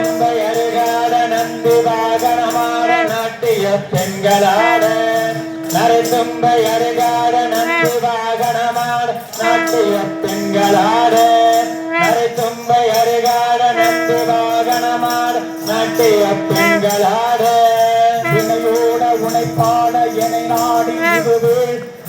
தும்பை அருகாட நந்தி வாகனமாட நாட்டிய பெண்களாட நரைத்தும்பை அருகாட நந்தி வாகனமாட நாட்டிய பெண்களாட நரைத்தும்பை அருகாட நந்தி வாகனமாட நாட்டிய பெண்களாட வினையோட உனைப்பாட எனை நாடி இதுவே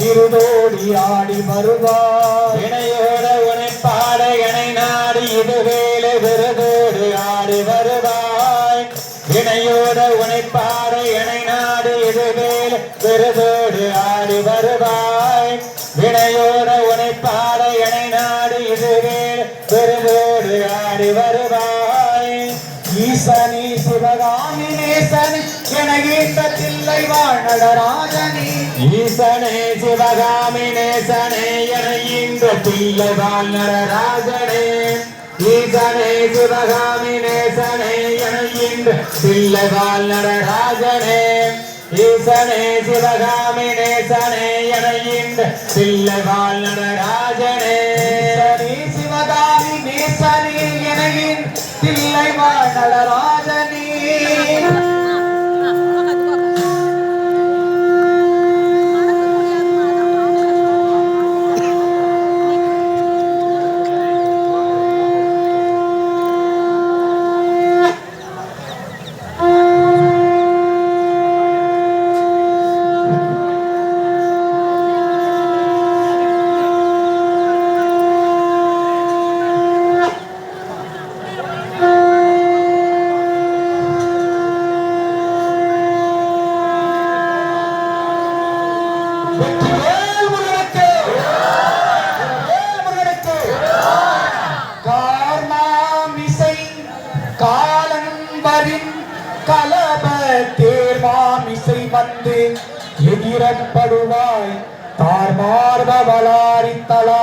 இருதோடி ஆடி வருவார் வினையோட உனைப்பாட எனை நாடி இதுவேலை விருதோடு ஆடி வருவாய் வினையோட உனைப்பாட எனை நாடி இதுவேலை விருதோடு ஆடி வருவாய் வினையோட உனைப்பாட எனை நாடி இதுவேலை விருதோடு ஆடி வருவாய் ஈசனி சிவகாமி நேசனி எனகீட்ட தில்லை வாழ்நடராஜனி ஈசனே சிவகாமி நேசனே என இந்த தில்லை வாழ்நடராஜனே ஈசனே சிவகாமி நேசனே என இந்த தில்லை வாழ்நடராஜனே ஈசனே சிவகாமி நேசனே என இந்த தில்லை வாழ்நடராஜனே சிவகாமி நேசனே என தில்லை வாழ்நடராஜனே கலப தேர்மாமிசை வந்து எதிரப்படுவாய் தார்மார்பவளாரித்தலா